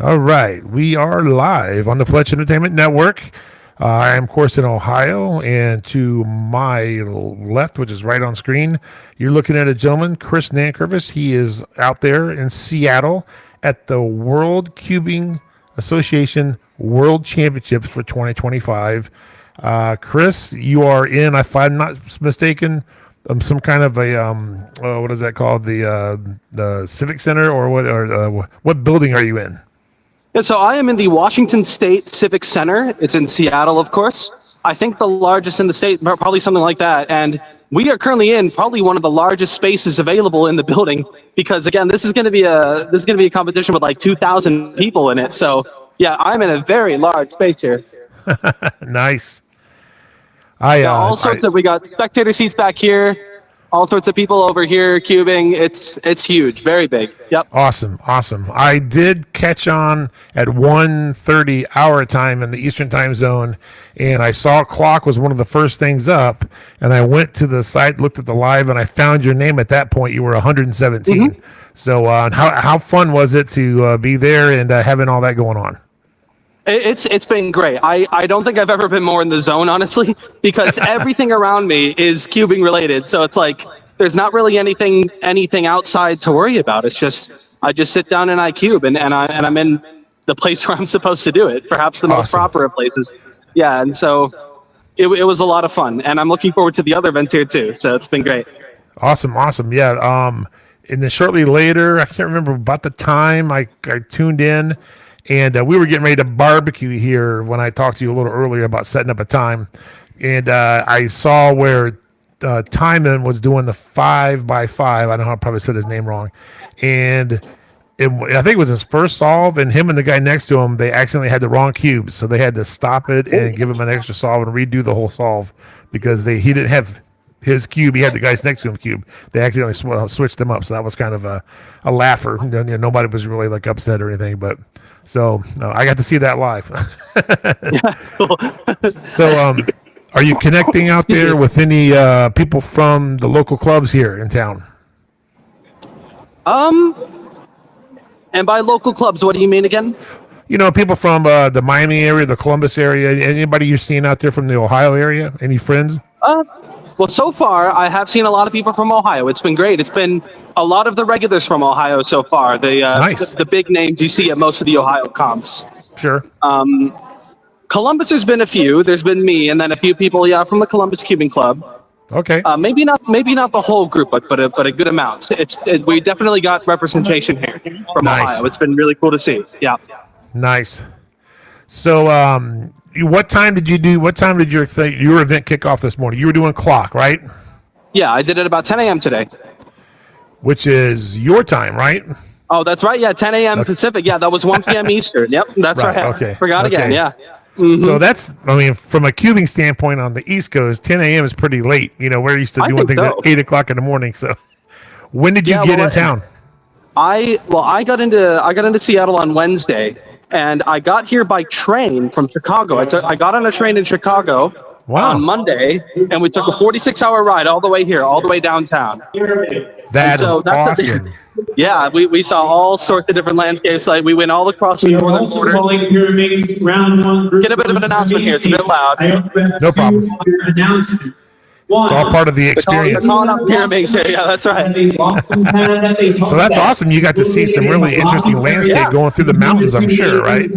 All right, we are live on the Fletch Entertainment Network. I am, of course, in Ohio, and to my left, which is right on screen, you're looking at a gentleman, Chris Nankervis. He is out there in Seattle at the World Cubing Association World Championships for 2025. Chris, you are in, if I'm not mistaken, some kind of a what is that called? The Civic Center, or what? Or what building are you in? Yeah, so I am in the Washington State Civic Center. It's in Seattle, of course. I think the largest in the state, probably something like that. And we are currently in probably one of the largest spaces available in the building, because again, this is going to be a competition with like 2,000 people in it. So yeah, I'm in a very large space here. Nice. We got spectator seats back here. All sorts of people over here cubing. It's huge, very big. Yep. Awesome. I did catch on at 1:30 our time in the Eastern time zone, and I saw clock was one of the first things up, and I went to the site, looked at the live, and I found your name at that point. You were 117. Mm-hmm. So how fun was it to be there and having all that going on? It's been great. I don't think I've ever been more in the zone, honestly, because everything around me is cubing related. So it's like there's not really anything outside to worry about. It's just I just sit down and I cube, and I'm in the place where I'm supposed to do it, perhaps the most proper of places. Yeah, and so it was a lot of fun, and I'm looking forward to the other events here too. So it's been great. Awesome. Yeah. And then shortly later, I can't remember about the time I tuned in. And we were getting ready to barbecue here when I talked to you a little earlier about setting up a time. And I saw where Timon was doing the 5x5. I don't know, I probably said his name wrong. And I think it was his first solve, and him and the guy next to him, they accidentally had the wrong cubes. So they had to stop it and give him an extra solve and redo the whole solve because he didn't have his cube. He had the guys next to him cube. They accidentally switched them up. So that was kind of a laugher. Nobody was really like upset or anything, but... So I got to see that live. So are you connecting out there with any people from the local clubs here in town? And by local clubs, what do you mean again? People from the Miami area, the Columbus area. Anybody you're seeing out there from the Ohio area? Any friends? Well, so far, I have seen a lot of people from Ohio. It's been great. It's been a lot of the regulars from Ohio so far. Nice. The big names you see at most of the Ohio comps. Sure. Columbus, there's been a few. There's been me, and then a few people, from the Columbus Cubing Club. Okay. Maybe not the whole group, but a good amount. We definitely got representation here from Ohio. It's been really cool to see. Yeah. Nice. So, what time did your event kick off this morning? You were doing clock, right? Yeah, I did it about 10 a.m. today. Which is your time, right? Oh, that's right. Yeah, 10 a.m. Pacific. Yeah, that was 1 p.m. Eastern. Yep, that's right. Okay. Forgot again. Yeah. Mm-hmm. So that's, from a cubing standpoint on the East Coast, 10 a.m. is pretty late. We're used to doing things at 8 o'clock in the morning. So when did you get in town? I got into Seattle on Wednesday. And I got here by train from Chicago. I got on a train in Chicago on Monday, and we took a 46-hour ride all the way here, all the way downtown. That's awesome. Yeah, we saw all sorts of different landscapes. Like we went all across the northern border. Get a bit of an announcement here. It's a bit loud. No problem. It's all part of the experience. They're calling up pyramids here. Yeah, that's right. So that's awesome. You got to see some really interesting landscape going through the mountains, I'm sure, right?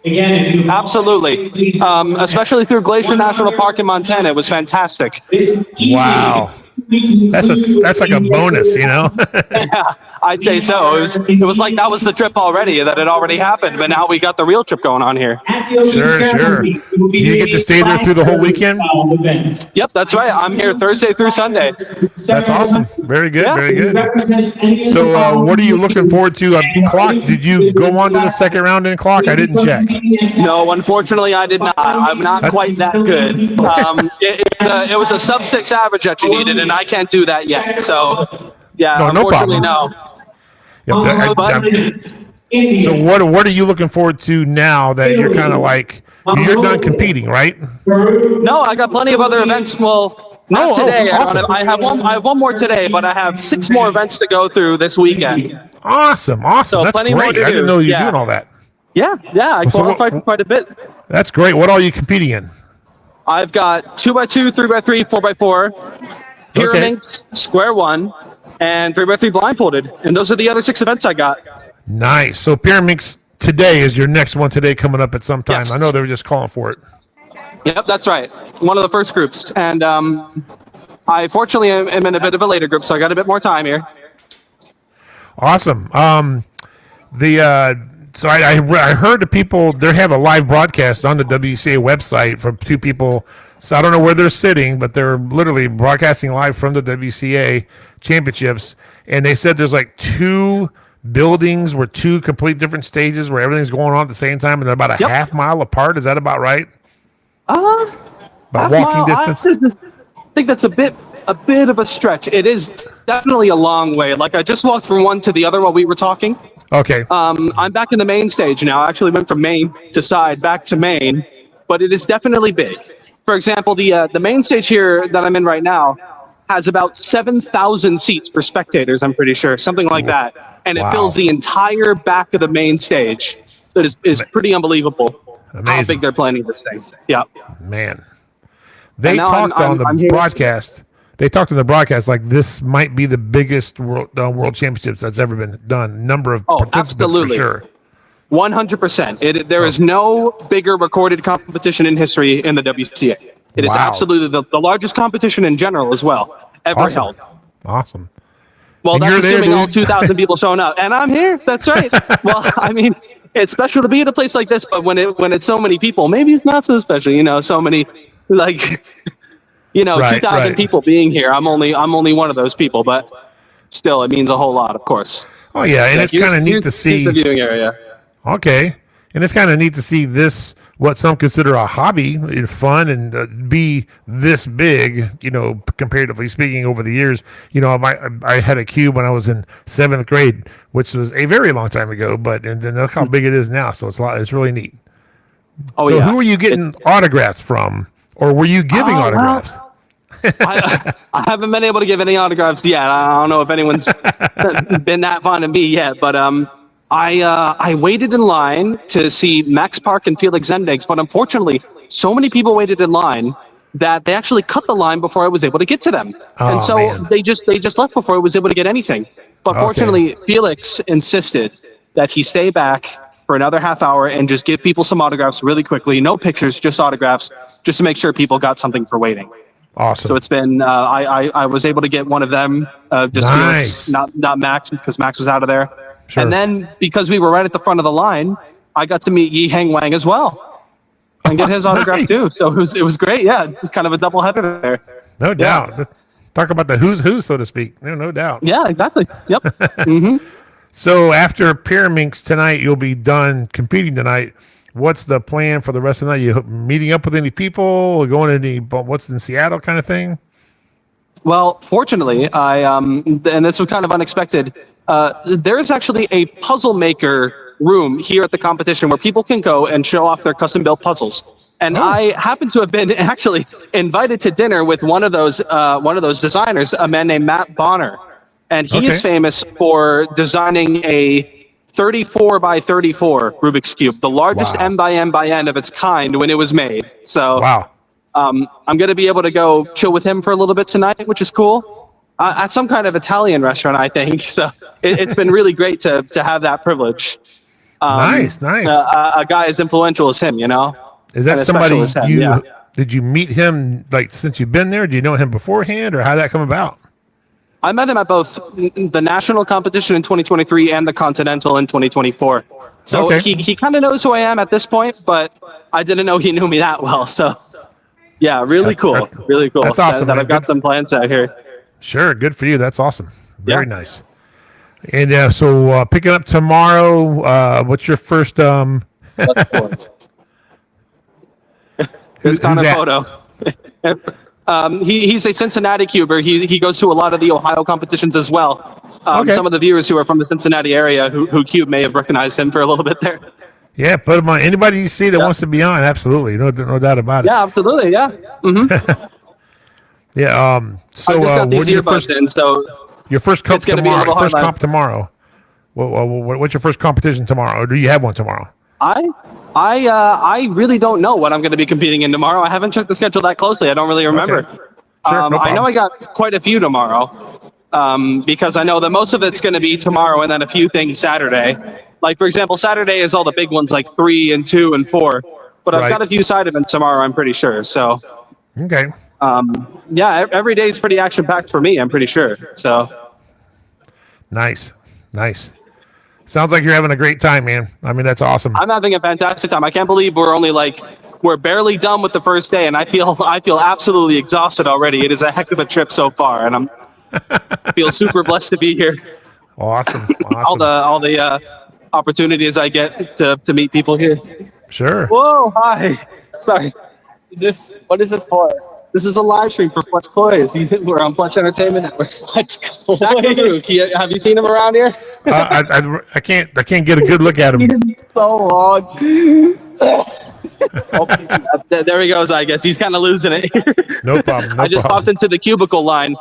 Absolutely. Especially through Glacier National Park in Montana. It was fantastic. Wow. That's like a bonus, Yeah, I'd say so. It was like that was the trip already, that it already happened, but now we got the real trip going on here. Sure. Do you get to stay there through the whole weekend? Yep, that's right. I'm here Thursday through Sunday. That's awesome. Very good, very good. So what are you looking forward to? Clock, did you go on to the second round in clock? I didn't check. No, unfortunately, I did not. I'm not quite that good. It was a sub-6 average that you needed, and I can't do that yet. So, yeah, unfortunately, no. So what are you looking forward to now that you're kind of like, you're done competing, right? No, I got plenty of other events. Well, not today. Awesome. I have one more today, but I have 6 more events to go through this weekend. Awesome. So that's great. I didn't know you were doing all that. Yeah, I qualified for quite a bit. That's great. What all are you competing in? I've got 2x2, 3x3, 4x4, Pyraminx, Square One, and 3x3 blindfolded. And those are the other 6 events I got. Nice. So Pyraminx today is your next one today coming up at some time. Yes. I know they were just calling for it. Yep, that's right. One of the first groups. And I fortunately am in a bit of a later group, so I got a bit more time here. Awesome. So I heard the people, they have a live broadcast on the WCA website from 2 people. So I don't know where they're sitting, but they're literally broadcasting live from the WCA championships. And they said there's like 2 buildings where 2 complete different stages where everything's going on at the same time, and they're about a half mile apart. Is that about right? About walking distance? I think that's a bit of a stretch. It is definitely a long way. Like I just walked from one to the other while we were talking. Okay. I'm back in the main stage now. I actually went from main to side back to main, but it is definitely big. For example, the main stage here that I'm in right now has about 7,000 seats for spectators, I'm pretty sure, something like that. And it fills the entire back of the main stage. That is pretty unbelievable. Amazing. How big they're planning this thing. Yeah. Man. They talked on the broadcast. They talked in the broadcast like this might be the biggest world championships that's ever been done. Number of participants absolutely. for sure. 100%. There is no bigger recorded competition in history in the WCA. It is absolutely the largest competition in general as well ever held. Awesome. Well, And that's you're there, assuming all dude. 2,000 people showing up, and I'm here. That's right. Well, I mean, it's special to be at a place like this, but when it's so many people, maybe it's not so special. You know, so many like. 2,000 people being here. I'm only one of those people, but still, it means a whole lot, of course. Oh yeah, and it's kind of neat to see the viewing area. Okay, and it's kind of neat to see this, what some consider a hobby, fun, and be this big. Comparatively speaking, over the years, I had a cube when I was in 7th grade, which was a very long time ago. But and then look how big it is now. So it's really neat. Oh, so who are you getting autographs from? Or were you giving autographs? I haven't been able to give any autographs yet. I don't know if anyone's been that fond of me yet, but I waited in line to see Max Park and Felix Zendegs, but unfortunately, so many people waited in line that they actually cut the line before I was able to get to them, and so they just left before I was able to get anything. But fortunately, Felix insisted that he stay back for another half hour and just give people some autographs really quickly. No pictures, just autographs, just to make sure people got something for waiting. Awesome. So it's been, I was able to get one of them, just nice. Felix, not Max, because Max was out of there. Sure. And then because we were right at the front of the line, I got to meet Yi Heng Wang as well and get his autograph too. So it was great. Yeah, it's kind of a double header there. No doubt. Talk about the who's who, so to speak. No doubt. Yeah, exactly. Yep. Mm-hmm. So after Pyraminx tonight, you'll be done competing tonight. What's the plan for the rest of the night? You meeting up with any people? Or going to what's in Seattle kind of thing? Well, fortunately, and this was kind of unexpected. There is actually a puzzle maker room here at the competition where people can go and show off their custom built puzzles. And I happen to have been actually invited to dinner with one of those designers, a man named Matt Bonner. And he is famous for designing a 34 by 34 Rubik's Cube, the largest M by N by N of its kind when it was made. So I'm going to be able to go chill with him for a little bit tonight, which is cool. At some kind of Italian restaurant, I think. So it's been really great to have that privilege. Nice. A guy as influential as him, Is that somebody did you meet him like since you've been there? Do you know him beforehand, or how did that come about? I met him at both the national competition in 2023 and the continental in 2024. So he kind of knows who I am at this point, but I didn't know he knew me that well. So yeah, really cool. That's awesome. That I've got some plans out here. Sure, good for you. That's awesome. Very nice. And so picking up tomorrow, what's your first Here's Connor Photo. He's a Cincinnati cuber. He goes to a lot of the Ohio competitions as well. Some of the viewers who are from the Cincinnati area who cube may have recognized him for a little bit there. Yeah, put him on. Anybody you see that wants to be on, absolutely, no doubt about it. Yeah, absolutely, yeah. Mm-hmm. Yeah. So I just got these earbuds in, so your first comp tomorrow. What's What's your first competition tomorrow? Or do you have one tomorrow? I really don't know what I'm going to be competing in tomorrow. I haven't checked the schedule that closely. I don't really remember. Okay. Sure, no I know problem. I got quite a few tomorrow because I know that most of it's going to be tomorrow and then a few things Saturday. Like, for example, Saturday is all the big ones like 3 and 2 and 4. But I've Right. got a few side events tomorrow, I'm pretty sure. So, Okay. yeah, every day is pretty action-packed for me, I'm pretty sure. So, Nice. Sounds like you're having a great time, man. I mean, that's awesome. I'm having a fantastic time. I can't believe we're barely done with the first day, and I feel absolutely exhausted already. It is a heck of a trip so far, and I feel super blessed to be here. Awesome. All the opportunities I get to meet people here. Sure. Whoa, hi. Sorry. What is this for? This is a live stream for Fletch Cloys. We're on Fletch Entertainment Network. Jack Baruch, have you seen him around here? I can't get a good look at him. So long. There he goes, I guess. He's kind of losing it here. No problem. I just popped into the cubicle line.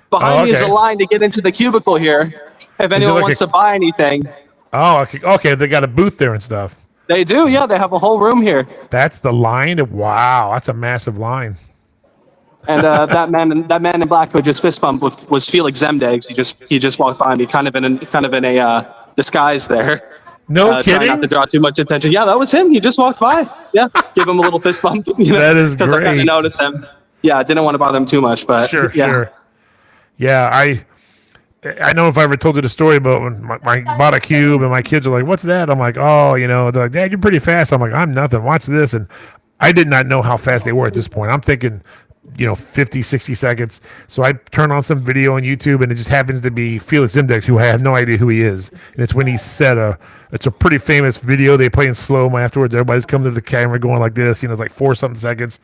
Behind me is a okay. line to get into the cubicle here. If anyone like wants a- to buy anything. Oh, okay. They got a booth there and stuff. They do, yeah. They have a whole room here. That's the line. Wow, that's a massive line. And that man in black who just fist bumped was Felix Zemdegs. He just walked by me, kind of in a disguise there. No Trying not to kidding. draw too much attention. Yeah, that was him. He just walked by. Yeah, give him a little fist bump. That is because I kind great. of noticed him. Yeah, I didn't want to bother him too much, but Sure. Yeah, I know if I ever told you the story about when I bought a cube and my kids are like, "What's that?" I'm like, "Oh, they're like, Dad, you're pretty fast." I'm like, "I'm nothing. Watch this." And I did not know how fast they were at this point. I'm thinking, 50, 60 seconds. So I turn on some video on YouTube and it just happens to be Felix Index, who I have no idea who he is. And it's when he said it's a pretty famous video. They play in slow-mo afterwards. Everybody's coming to the camera going like this, it's like 4-something seconds.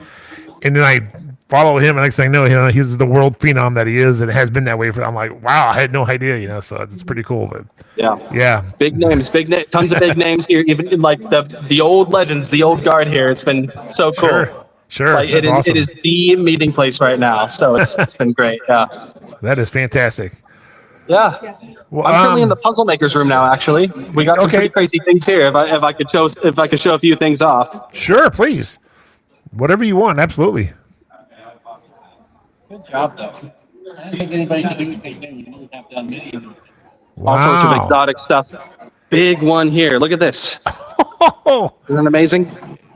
And then I follow him, and next thing I know, he's the world phenom that he is, and it has been that way I'm like, wow, I had no idea, so it's pretty cool. But yeah. Big names, tons of big names here. Even like the old legends, the old guard here. It's been so cool. Sure. Like, That's awesome. it is the meeting place right now. So it's been great. Yeah. That is fantastic. Yeah. Well, I'm currently in the puzzle makers room now. Actually, we got some Okay. pretty crazy things here. If I could show a few things off. Sure, please. Whatever you want, absolutely. Good job, though. I don't think anybody can do anything. You know, have done many. All sorts of Wow. exotic stuff. Big one here. Look at this. Oh, Isn't that amazing?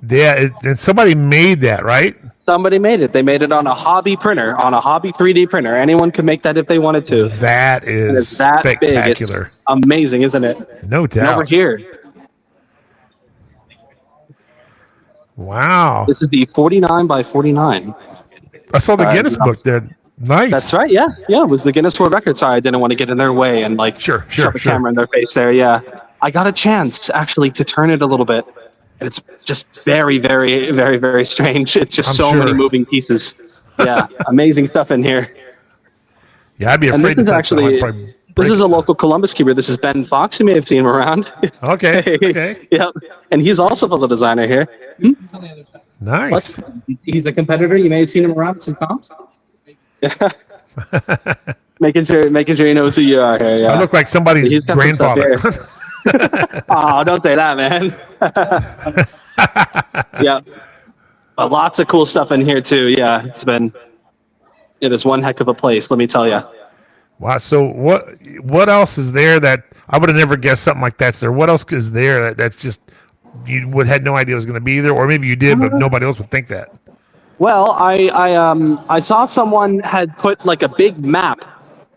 yeah, and somebody made that, right? Somebody made it. They made it on a hobby printer, on a hobby 3D printer. Anyone could make that if they wanted to. That And is it's that big. spectacular. It's amazing, isn't it? No And doubt. over here, Wow. this is the 49 by 49. I saw the Guinness book there. Nice. That's right. Yeah. Yeah. It was the Guinness World Record. Sorry, I didn't want to get in their way and Sure. shove a camera in their face there. Yeah. I got a chance actually to turn it a little bit. And it's just very, very, very, very strange. It's just I'm so sure. many moving pieces. Yeah. Amazing stuff in here. Yeah, I'd be And afraid this to is touch them. I'd actually, probably this break is a local Columbus keeper. This is Ben Fox. You may have seen him around. it. Okay. Yep. And he's also a puzzle designer here. Nice. He's a competitor. You may have seen him around at some comps. Yeah. making sure he knows who you are here. Yeah. I look like somebody's He's got some stuff grandfather. here. Oh, don't say that, man. Yeah. But lots of cool stuff in here too. Yeah, it is one heck of a place, let me tell you. Wow. So what else is there that I would have never guessed something like that's there? What else is there that's just you would had no idea was going to be there, or maybe you did, but nobody else would think that. Well, I saw someone had put like a big map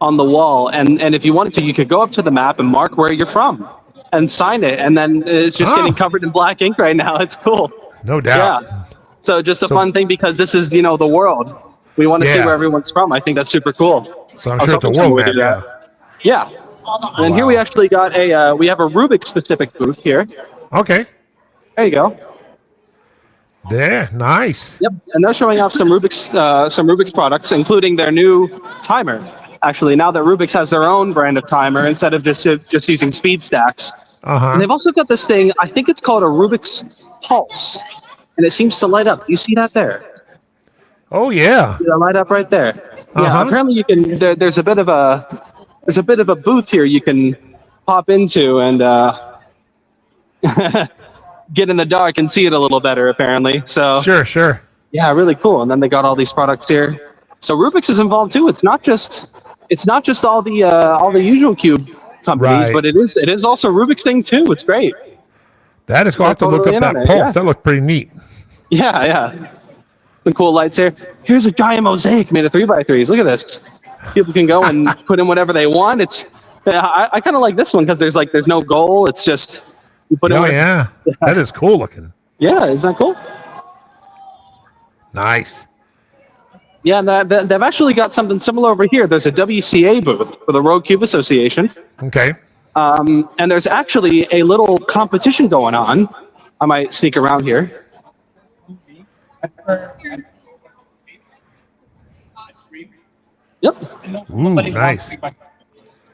on the wall, and if you wanted to, you could go up to the map and mark where you're from and sign it, and then it's just getting covered in black ink right now. It's cool. No doubt. Yeah. So just a fun thing because this is the world. We want to see Yeah. where everyone's from. I think that's super cool. So I'm I was sure it's hoping a someone world would do map. that. Yeah. And here we actually got we have a Rubik specific booth here. Yeah. Okay. There you go. There. Nice. Yep. And they're showing off some Rubik's products, including their new timer. Actually, now that Rubik's has their own brand of timer instead of just using speed stacks. Uh-huh. And they've also got this thing, I think it's called a Rubik's Pulse. And it seems to light up. Do you see that there? Oh yeah. See that light up right there? Yeah, Uh-huh. apparently you can there's a bit of a booth here you can pop into and get in the dark and see it a little better, apparently. So Sure. yeah, really cool. And then they got all these products here. So Rubik's is involved too. It's not just all the usual cube companies, Right. but it is also Rubik's thing too. It's great. That is. I'll have to look Totally up that in on it, pulse. yeah. That looked pretty neat. Yeah. Some cool lights here. Here's a giant mosaic made of 3x3s. Look at this. People can go and put in whatever they want. I kind of like this one because there's no goal. It's just you put in. Oh whatever- yeah, that is cool looking. Yeah, isn't that cool? Nice. Yeah, and they've actually got something similar over here. There's a WCA booth for the World Cube Association. Okay. And there's actually a little competition going on. I might sneak around here. Yep. Ooh, nice.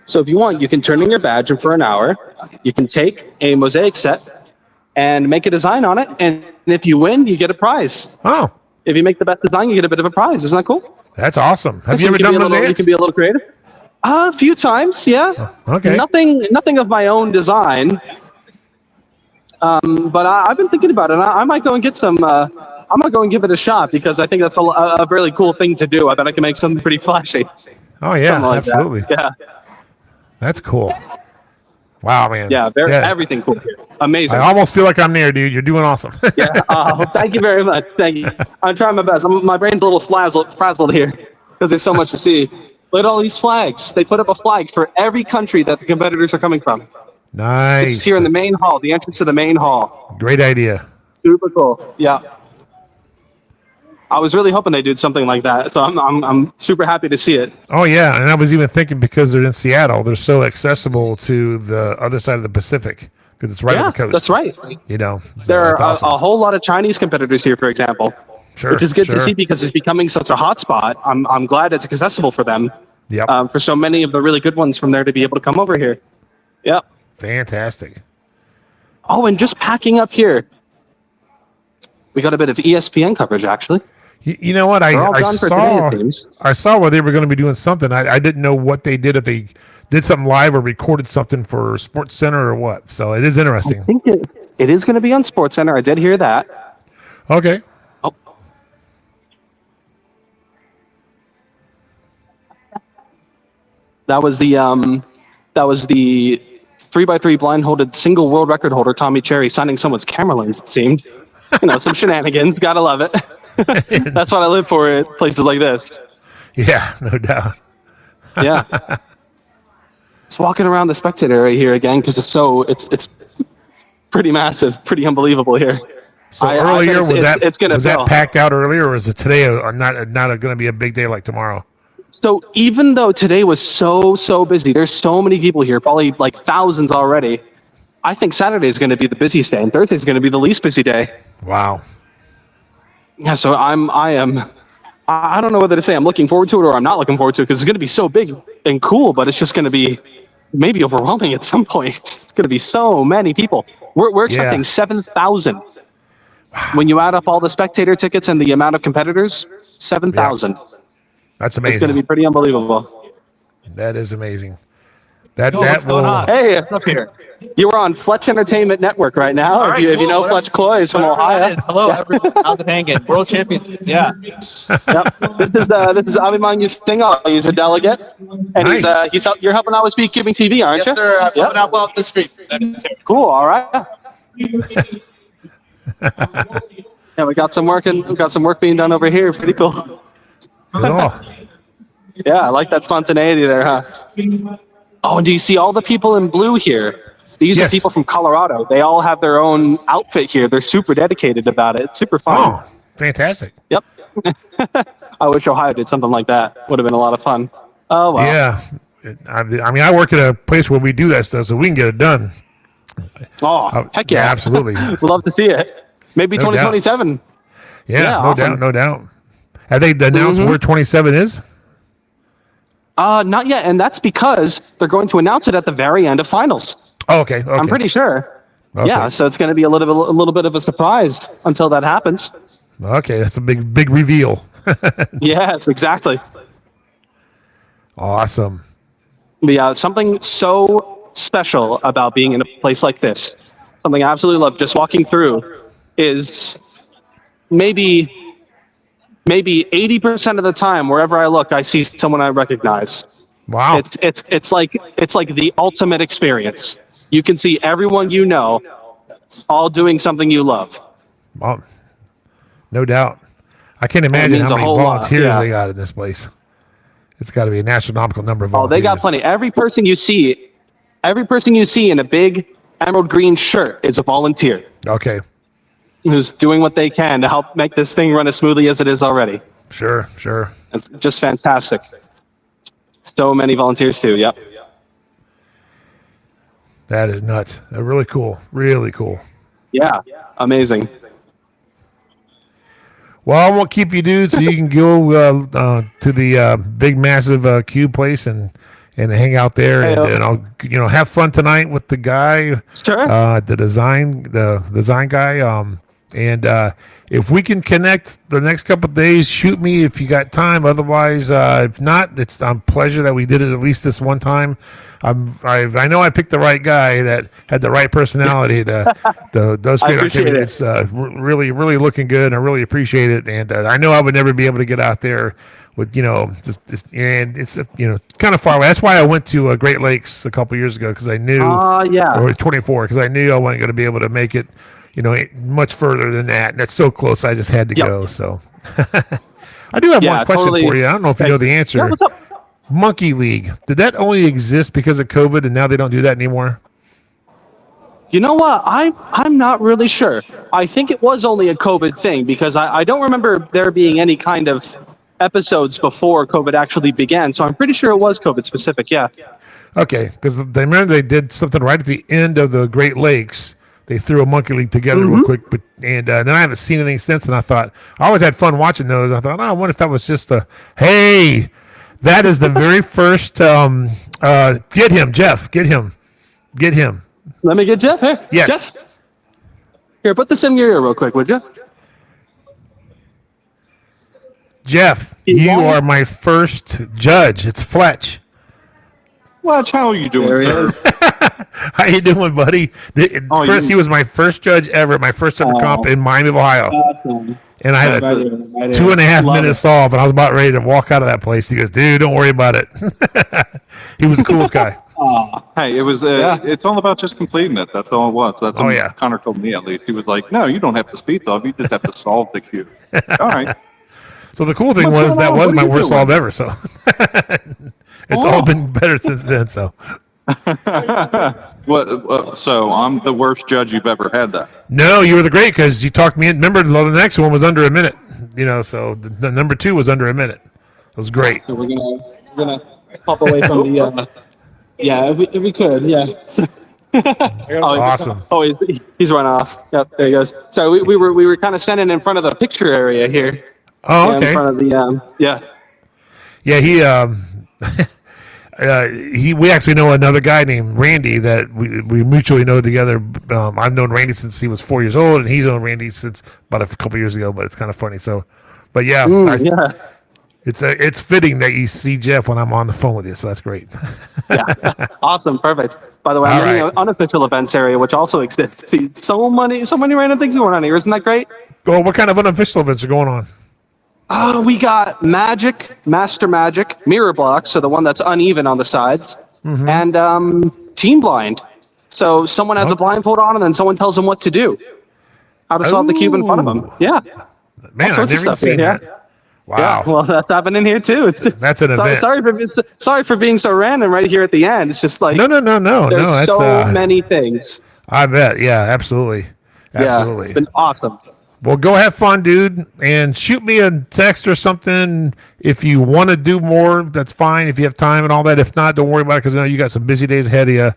So if you want, you can turn in your badge, and for an hour, you can take a mosaic set and make a design on it. And if you win, you get a prize. Oh, If you make the best design, you get a bit of a prize. Isn't that cool? that's awesome. Have So you ever can done be a little- You mosaics? can be a little creative. A few times, yeah. Okay. Nothing of my own design. But I've been thinking about it. I might go and get some. I might go and give it a shot because I think that's a really cool thing to do. I bet I can make something pretty flashy. Oh yeah, Something like that. absolutely. Yeah, That's cool. Wow, man. yeah. Everything cool here. Amazing. I almost feel like I'm there, dude. You're doing awesome. Yeah. Thank you very much. Thank you. I'm trying my best. My brain's a little frazzled here because there's so much to see. Look at all these flags. They put up a flag for every country that the competitors are coming from. Nice. It's here in the main hall, the entrance to the main hall. Great idea. Super cool. Yeah. I was really hoping they did something like that, so I'm super happy to see it. Oh yeah, and I was even thinking because they're in Seattle, they're so accessible to the other side of the Pacific because it's right on Yeah, the coast. that's right. You know, so There that's are awesome. a whole lot of Chinese competitors here, for example, Sure, which is good to sure. see because it's becoming such a hot spot. I'm glad it's accessible for them. Yep. For so many of the really good ones from there to be able to come over here. Yep. Fantastic. Oh, and just packing up here, we got a bit of ESPN coverage actually. You know what? They're all I done for today, saw. it seems. I saw where they were going to be doing something. I didn't know what they did, if they did something live or recorded something for Sports Center or what. So it is I interesting. think it is going to be on Sports Center. I did hear that. Okay. Oh. That was the 3x3 blindfolded single world record holder Tommy Cherry signing someone's camera lens. It seemed, some shenanigans. Gotta love it. That's what I live for at places like this. Yeah, no doubt. Yeah. Just walking around the spectator area here again because it's pretty massive, pretty unbelievable here. So I earlier bet it's gonna was fill. that packed out earlier, or is it today? Not going to be a big day like tomorrow. So even though today was so busy, there's so many people here, probably like thousands already. I think Saturday is going to be the busiest day, and Thursday is going to be the least busy day. Wow. Yeah, so I don't know whether to say I'm looking forward to it or I'm not looking forward to it because it's going to be so big and cool, but it's just going to be maybe overwhelming at some point. It's going to be so many people. We're expecting 7,000. When you add up all the spectator tickets and the amount of competitors, 7,000. That's It's going to amazing. be pretty unbelievable. That is amazing. That what's will. going on? Hey, up here. You are on Fletch Entertainment Network right now. All right, if you cool. know Whatever- Fletch Cloys from whatever that Ohio. is. Hello, everyone. How's it hanging? World Championships. Yeah. Yep. This is Abhimanyu Singhal. He's a delegate, and Nice. you're helping out with Speed Cubing TV, aren't Yes, you? sir. I'm Yep. coming out up the street. That is it. Cool. All right. Yeah, we got some work being done over here. Pretty cool. Oh, Yeah, I like that spontaneity there, huh? Oh, and do you see all the people in blue here? These Yes. are people from Colorado. They all have their own outfit here. They're super dedicated about it. It's super fun. oh, fantastic. Yep. I wish Ohio did something like that. Would have been a lot of fun. Oh, well. Yeah. I mean, I work at a place where we do that stuff, so we can get it done. Oh, heck yeah. Absolutely. We'd love to see it. Maybe No doubt. 2027. Yeah, Yeah, no awesome. doubt, no doubt. Have they announced where 27 is? Not yet. And that's because they're going to announce it at the very end of finals. Oh, okay. I'm pretty sure. Okay. Yeah, so it's going to be a little bit of a surprise until that happens. Okay, that's a big reveal. Yes, exactly. Awesome. But yeah, something so special about being in a place like this. something I absolutely love, just walking through, is maybe 80% of the time, wherever I look, I see someone I recognize. Wow. It's like the ultimate experience. You can see everyone you know, all doing something you love. Well, no doubt. I can't imagine means how a many whole lot, volunteers yeah. they got in this place. It's got to be an astronomical number of Oh, volunteers. they got plenty. Every person you see in a big emerald green shirt is a volunteer Okay. who's doing what they can to help make this thing run as smoothly as it is already. Sure. It's just fantastic. So many volunteers too. Yep. That is nuts. Really cool. Really cool. Yeah. Amazing. Well, I won't keep you, dude, so you can go to the big, massive cube place and hang out there, and I'll have fun tonight with the guy, Sure. the design guy. And if we can connect the next couple of days, shoot me if you got time. Otherwise, if not, it's a pleasure that we did it at least this one time. I know I picked the right guy that had the right personality to those I appreciate it. It's really, really looking good. And I really appreciate it. And I know I would never be able to get out there with, and it's, kind of far away. That's why I went to Great Lakes a couple years ago, because I knew, or 24, because I knew I wasn't going to be able to make it, much further than that. And that's so close. I just had to go. So I do have one question for you. I don't know if you know the answer. Yeah, what's up? Monkey League. Did that only exist because of COVID and now they don't do that anymore? You know what? I'm not really sure. I think it was only a COVID thing, because I don't remember there being any kind of episodes before COVID actually began. So I'm pretty sure it was COVID specific. Yeah. Okay, because they remember they did something right at the end of the Great Lakes. They threw a Monkey League together real quick, and then I haven't seen anything since. And I thought, I always had fun watching those. I thought, I wonder if that was just hey, that is the very first. Get him, Jeff. Get him. Let me get Jeff here. Yes. Jeff. Here, put this in your ear real quick, would you? Jeff, you are my first judge. It's Fletch. Fletch, how are you doing, There he sir? is. How you doing, buddy? He was my first judge ever, my first ever comp in Miami, Ohio. Awesome. And I had Right a here, right here. 2.5 Love minutes off, and I was about ready to walk out of that place. He goes, dude, don't worry about it. He was the coolest guy. Hey, it was. It's all about just completing it. That's all it was. That's what Connor told me, at least. He was like, "No, you don't have to speed solve. You just have to solve the cube." All right. So the cool thing What's was going that on? was What my are you worst doing? solve ever. So it's all been better since then. So So I'm the worst judge you've ever had. That. no, you were the great, because you talked me in. Remember, the next one was under a minute. So the number 2 was under a minute. It was great. So we're gonna pop away from the. Yeah, if we could, yeah. Awesome. Oh, he's run off. Yep, there he goes. So we were kind of standing in front of the picture area here. Oh, In okay. front of the yeah. Yeah, we actually know another guy named Randy that we mutually know together. I've known Randy since he was 4 years old, and he's known Randy since about a couple years ago. But it's kind of funny. So, but yeah, Yeah. it's fitting that you see Jeff when I'm on the phone with you. So that's great. Yeah. Awesome. Perfect. By the way, All I'm in right. the unofficial events area, which also exists. See, so many random things going on here. Isn't that great? Well, what kind of unofficial events are going on? We got Magic, Master Magic, Mirror Blocks, so the one that's uneven on the sides, and Team Blind. So someone has a blindfold on, and then someone tells them what to do, how to solve the cube in front of them. Yeah. Man, I've sorts of never even stuff seen here. that. Wow. Yeah, well, that's happening here too. That's an event. Sorry for being so random right here at the end. It's just like No. there's That's so many things. I bet. Yeah, absolutely. Yeah, it's been awesome. Well, go have fun, dude, and shoot me a text or something if you want to do more. That's fine if you have time and all that. If not, don't worry about it, because I know you got some busy days ahead of you.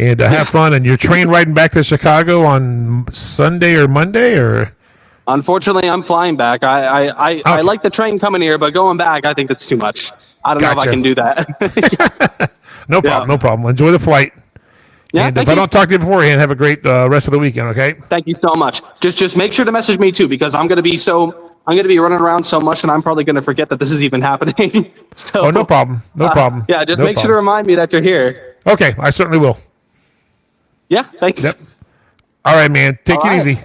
And have fun. And you're train riding back to Chicago on Sunday or Monday, or? Unfortunately, I'm flying back. I like the train coming here, but going back, I think that's too much. I don't know if I Gotcha. can do that. No problem. No problem. Enjoy the flight. Yeah, And if thank I you. don't talk to you beforehand, have a great rest of the weekend. Okay. Thank you so much. Just make sure to message me too, because I'm gonna be running around so much, and I'm probably gonna forget that this is even happening. So Oh, no problem. No problem. Yeah, just No make sure to problem. remind me that you're here. Okay, I certainly will. Yeah, thanks. Yep. All right, man. Take All it right. easy.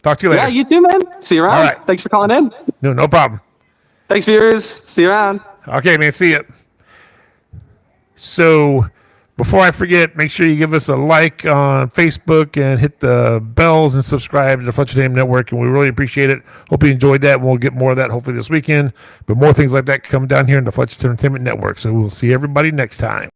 Talk to you later. Yeah, you too, man. See you around. All right. Thanks for calling in. No problem. Thanks, viewers. See you around. Okay, man. See ya. So, before I forget, make sure you give us a like on Facebook and hit the bells and subscribe to the Fletcher Entertainment Network, and we really appreciate it. Hope you enjoyed that. We'll get more of that hopefully this weekend, but more things like that come down here in the Fletcher Entertainment Network. So we'll see everybody next time.